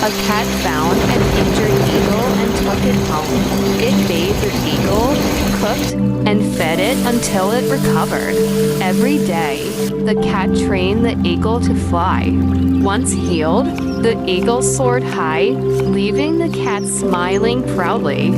A cat found an injured eagle and took it home. It bathed the eagle, cooked, and fed it until it recovered. Every day, the cat trained the eagle to fly. Once healed, the eagle soared high, leaving the cat smiling proudly.